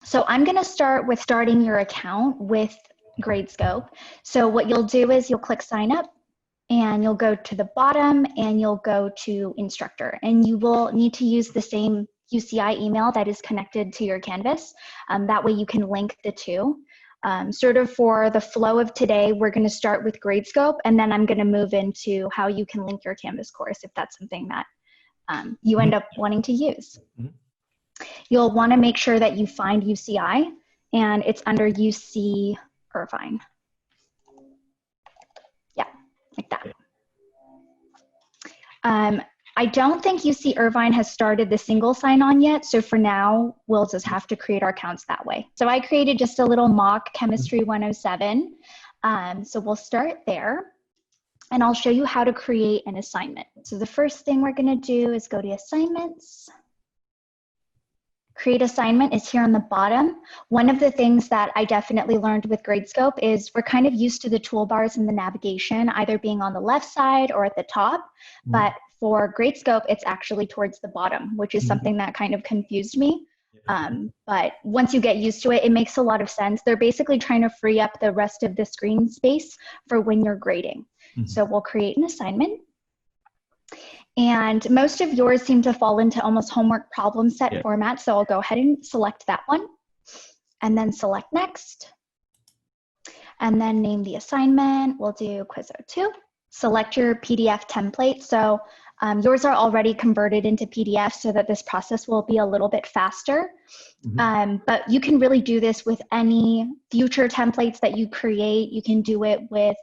So I'm going to start with starting your account with Gradescope. So what you'll do is you'll click sign up and you'll go to the bottom and you'll go to instructor, and you will need to use the same UCI email that is connected to your Canvas. That way you can link the two. Sort of for the flow of today, we're going to start with Gradescope, and then I'm going to move into how you can link your Canvas course if that's something that you end up wanting to use. You'll want to make sure that you find UCI, and it's under UC Irvine. Yeah, like that. I don't think UC Irvine has started the single sign-on yet, so for now, we'll just have to create our accounts that way. So I created just a little mock Chemistry 107. So we'll start there, and I'll show you how to create an assignment. So the first thing we're going to do is go to Assignments. Create Assignment is here on the bottom. One of the things that I definitely learned with Gradescope is we're kind of used to the toolbars and the navigation either being on the left side or at the top, but for Gradescope, it's actually towards the bottom, which is something that kind of confused me. But once you get used to it, it makes a lot of sense. They're basically trying to free up the rest of the screen space for when you're grading. So we'll create an assignment. And most of yours seem to fall into almost homework problem set format. So I'll go ahead and select that one and then select next. And then name the assignment. We'll do Quiz 02. Select your PDF template. So yours are already converted into PDF so that this process will be a little bit faster. But you can really do this with any future templates that you create. You can do it with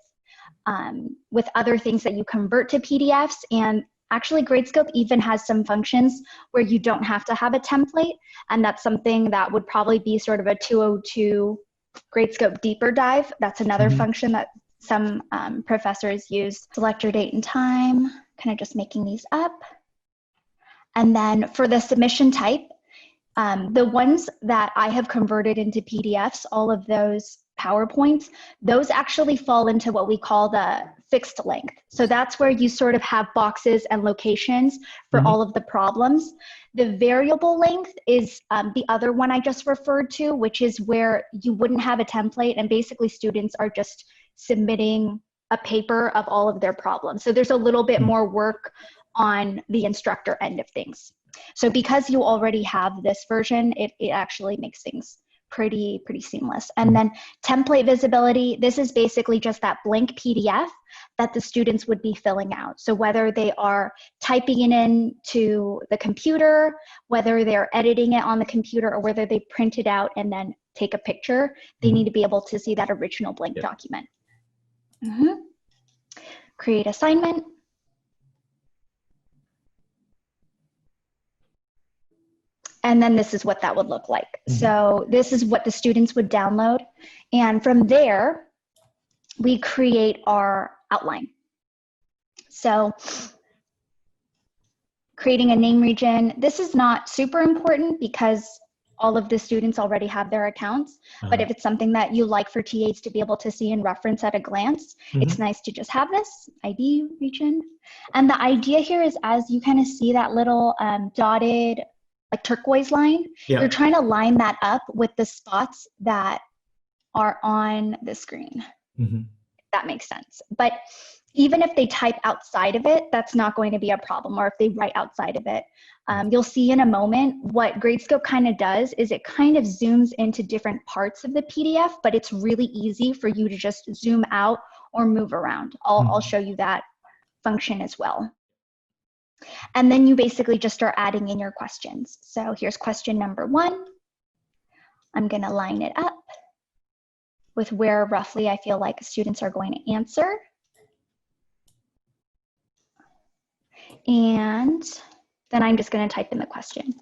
other things that you convert to PDFs. And actually, Gradescope even has some functions where you don't have to have a template. And that's something that would probably be sort of a 202 Gradescope deeper dive. That's another function that some professors use. Select your date and time, kind of just making these up. And then for the submission type, the ones that I have converted into PDFs, all of those PowerPoints, those actually fall into what we call the fixed length. So that's where you sort of have boxes and locations for all of the problems. The variable length is the other one I just referred to, which is where you wouldn't have a template and basically students are just submitting a paper of all of their problems. So there's a little bit more work on the instructor end of things. So because you already have this version, it actually makes things pretty seamless. And then template visibility, this is basically just that blank PDF that the students would be filling out. So whether they are typing it into the computer, whether they're editing it on the computer, or whether they print it out and then take a picture, they need to be able to see that original blank document. Create assignment. And then this is what that would look like. So this is what the students would download. And from there, we create our outline. So creating a name region, this is not super important because all of the students already have their accounts. But if it's something that you like for TAs to be able to see and reference at a glance, it's nice to just have this ID region. And the idea here is as you kind of see that little dotted like turquoise line, you're trying to line that up with the spots that are on the screen. If that makes sense. But even if they type outside of it, that's not going to be a problem, or if they write outside of it. You'll see in a moment what Gradescope kind of does is it kind of zooms into different parts of the PDF, but it's really easy for you to just zoom out or move around. I'll show you that function as well. And then you basically just start adding in your questions. So here's question number 1. I'm going to line it up with where roughly I feel like students are going to answer. And then I'm just going to type in the question.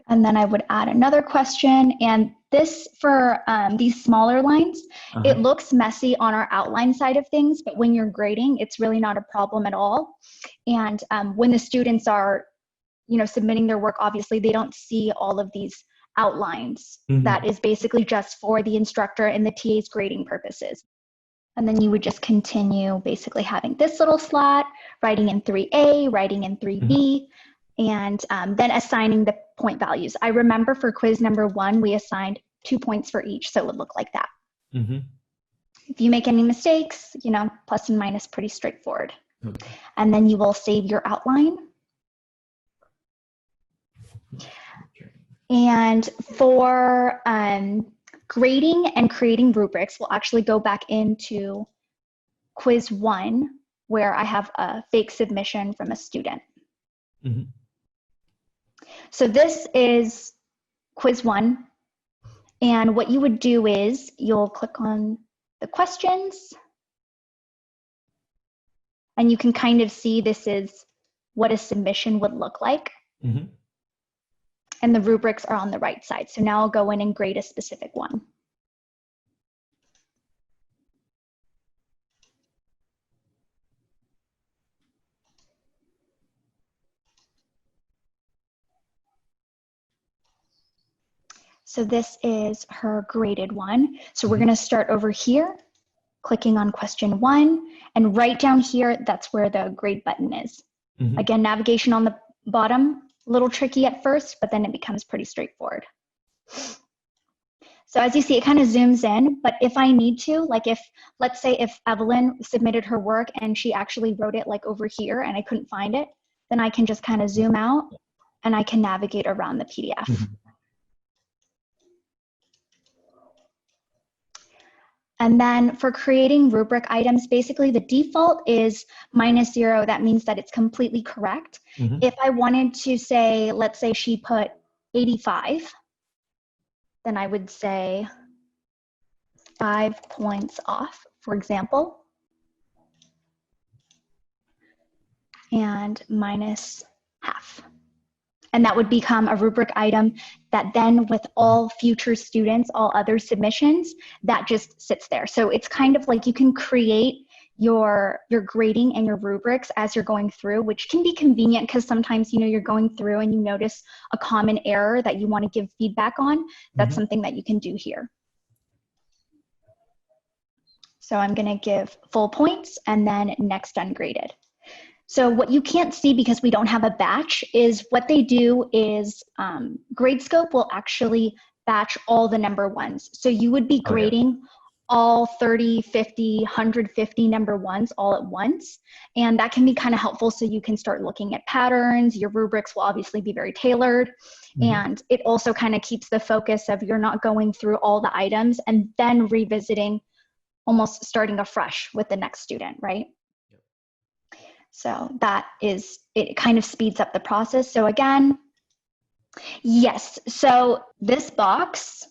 And then I would add another question. And this, for these smaller lines, it looks messy on our outline side of things, but when you're grading, it's really not a problem at all. And when the students are, submitting their work, obviously they don't see all of these outlines. That is basically just for the instructor and the TA's grading purposes. And then you would just continue basically having this little slot, writing in 3A, writing in 3B, and then assigning the point values. I remember for quiz number 1, we assigned 2 points for each, so it would look like that. Mm-hmm. If you make any mistakes, you know, plus and minus, pretty straightforward. Okay. And then you will save your outline. And for grading and creating rubrics, we'll actually go back into quiz 1, where I have a fake submission from a student. Mm-hmm. So this is quiz 1. And what you would do is you'll click on the questions, and you can kind of see this is what a submission would look like. Mm-hmm. And the rubrics are on the right side. So now I'll go in and grade a specific one. So this is her graded one. So we're going to start over here, clicking on question 1, and right down here, that's where the grade button is. Mm-hmm. Again, navigation on the bottom, a little tricky at first, but then it becomes pretty straightforward. So as you see, it kind of zooms in, but if I need to, like if, let's say if Evelyn submitted her work and she actually wrote it like over here and I couldn't find it, then I can just kind of zoom out and I can navigate around the PDF. Mm-hmm. And then for creating rubric items, basically the default is -0. That means that it's completely correct. Mm-hmm. If I wanted to say, let's say she put 85, then I would say 5 points off, for example, and -0.5. And that would become a rubric item that then with all future students, all other submissions, that just sits there. So it's kind of like you can create your grading and your rubrics as you're going through, which can be convenient because sometimes, you know, you're going through and you notice a common error that you want to give feedback on. That's something that you can do here. So I'm going to give full points and then next ungraded. So what you can't see because we don't have a batch is what they do is Gradescope will actually batch all the number ones. So you would be grading all 30, 50, 150 number ones all at once. And that can be kind of helpful so you can start looking at patterns. Your rubrics will obviously be very tailored. And it also kind of keeps the focus of you're not going through all the items and then revisiting, almost starting afresh with the next student, right? So that is, it kind of speeds up the process. So again, yes, so this box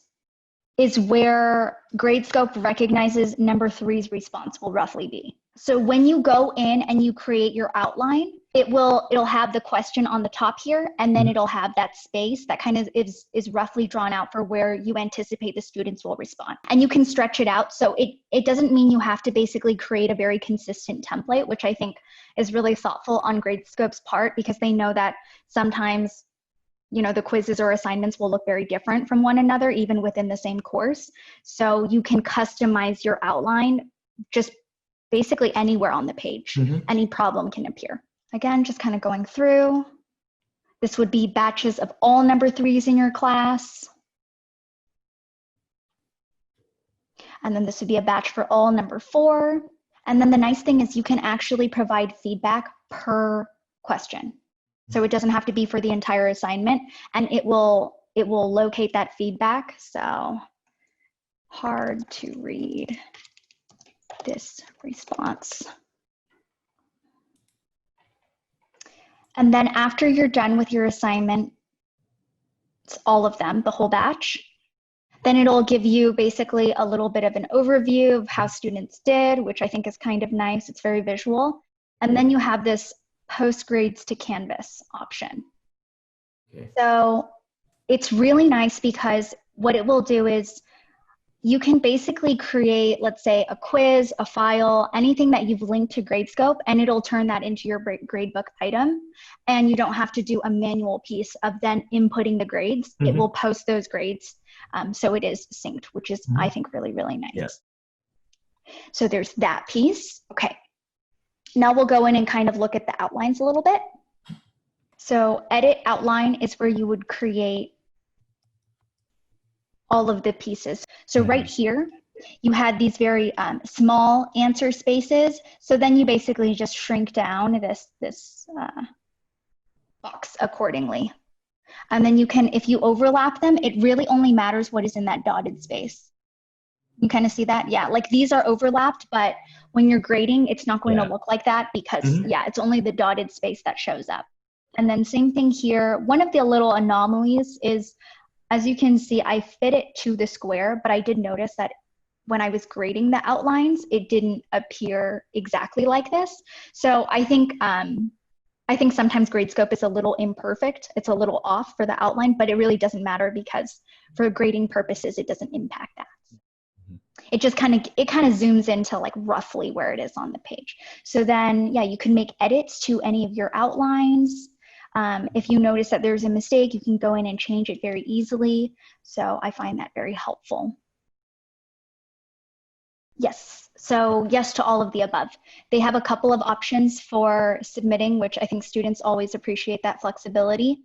is where Gradescope recognizes number 3's response will roughly be. So when you go in and you create your outline, it'll have the question on the top here, and then it'll have that space that kind of is roughly drawn out for where you anticipate the students will respond. And you can stretch it out. So it doesn't mean you have to basically create a very consistent template, which I think is really thoughtful on Gradescope's part, because they know that sometimes, you know, the quizzes or assignments will look very different from one another, even within the same course. So you can customize your outline just basically anywhere on the page. Any problem can appear. Again, just kind of going through. This would be batches of all number 3's in your class. And then this would be a batch for all number 4. And then the nice thing is you can actually provide feedback per question. So it doesn't have to be for the entire assignment, and it will locate that feedback. So hard to read this response. And then after you're done with your assignment, it's all of them, the whole batch, then it'll give you basically a little bit of an overview of how students did, which I think is kind of nice. It's very visual. And then you have this post grades to Canvas option. So it's really nice because what it will do is you can basically create, let's say, a quiz, a file, anything that you've linked to Gradescope, and it'll turn that into your gradebook item. And you don't have to do a manual piece of then inputting the grades. It will post those grades. So it is synced, which is, I think, really, really nice. Yes. So there's that piece. Okay. Now we'll go in and kind of look at the outlines a little bit. So edit outline is where you would create all of the pieces. So right here, you had these very small answer spaces. So then you basically just shrink down this box accordingly. And then you can, if you overlap them, it really only matters what is in that dotted space. You kind of see that? Yeah, like these are overlapped, but when you're grading, it's not going to look like that because it's only the dotted space that shows up. And then same thing here. One of the little anomalies is, as you can see, I fit it to the square, but I did notice that when I was grading the outlines, it didn't appear exactly like this. So I think sometimes Gradescope is a little imperfect. It's a little off for the outline, but it really doesn't matter because for grading purposes, it doesn't impact that. It just kind of zooms into like roughly where it is on the page. So then, yeah, you can make edits to any of your outlines. If you notice that there's a mistake, you can go in and change it very easily. So I find that very helpful. Yes, so yes to all of the above. They have a couple of options for submitting, which I think students always appreciate that flexibility.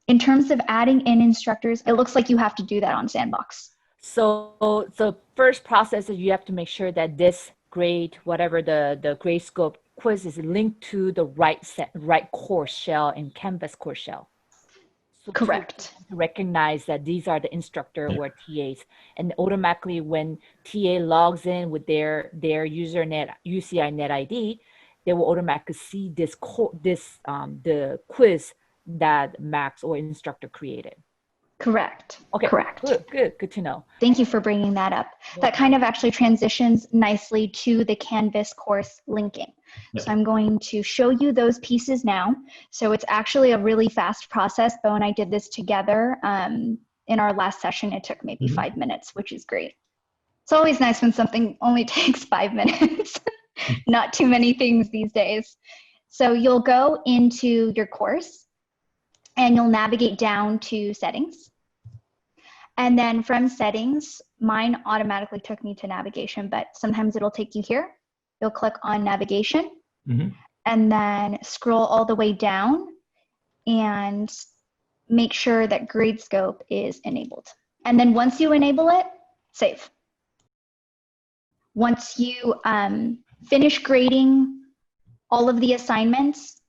In terms of adding in instructors, it looks like you have to do that on Sandbox. So the first process is you have to make sure that this grade, whatever the Gradescope quiz is linked to the right course shell and Canvas course shell. So Correct. To recognize that these are the instructor or TAs, and automatically when TA logs in with their usernet UCI net ID, they will automatically see the quiz that Max or instructor created. Correct. Okay. Correct. Good to know. Thank you for bringing that up. Yeah. That kind of actually transitions nicely to the Canvas course linking. Yeah. So I'm going to show you those pieces now. So it's actually a really fast process, but when I did this together in our last session, it took maybe 5 minutes, which is great. It's always nice when something only takes 5 minutes. Not too many things these days. So you'll go into your course and you'll navigate down to settings. And then from settings, mine automatically took me to navigation, but sometimes it'll take you here. You'll click on navigation and then scroll all the way down and make sure that Gradescope is enabled. And then once you enable it, save. Once you finish grading all of the assignments,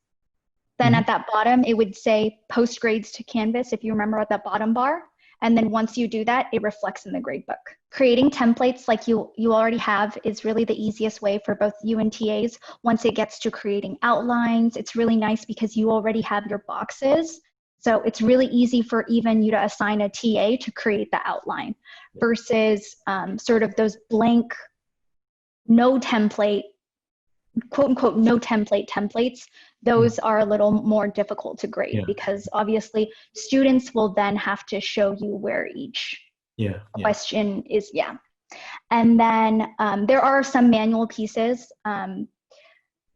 then at that bottom, it would say post grades to Canvas, if you remember at that bottom bar. And then once you do that, it reflects in the gradebook. Creating templates like you already have is really the easiest way for both you and TAs. Once it gets to creating outlines, it's really nice because you already have your boxes. So it's really easy for even you to assign a TA to create the outline versus sort of those blank, no template, quote unquote, no template templates. Those are a little more difficult to grade because obviously students will then have to show you where each question is. And then there are some manual pieces.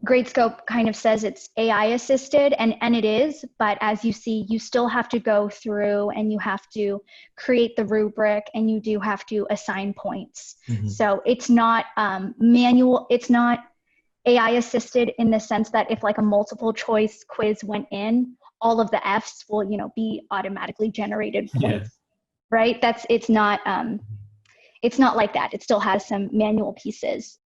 Gradescope kind of says it's AI assisted, and it is, but as you see, you still have to go through and you have to create the rubric and you do have to assign points. So it's not manual, it's not AI assisted in the sense that if like a multiple choice quiz went in, all of the F's will, be automatically generated points, right? It's not like that. It still has some manual pieces.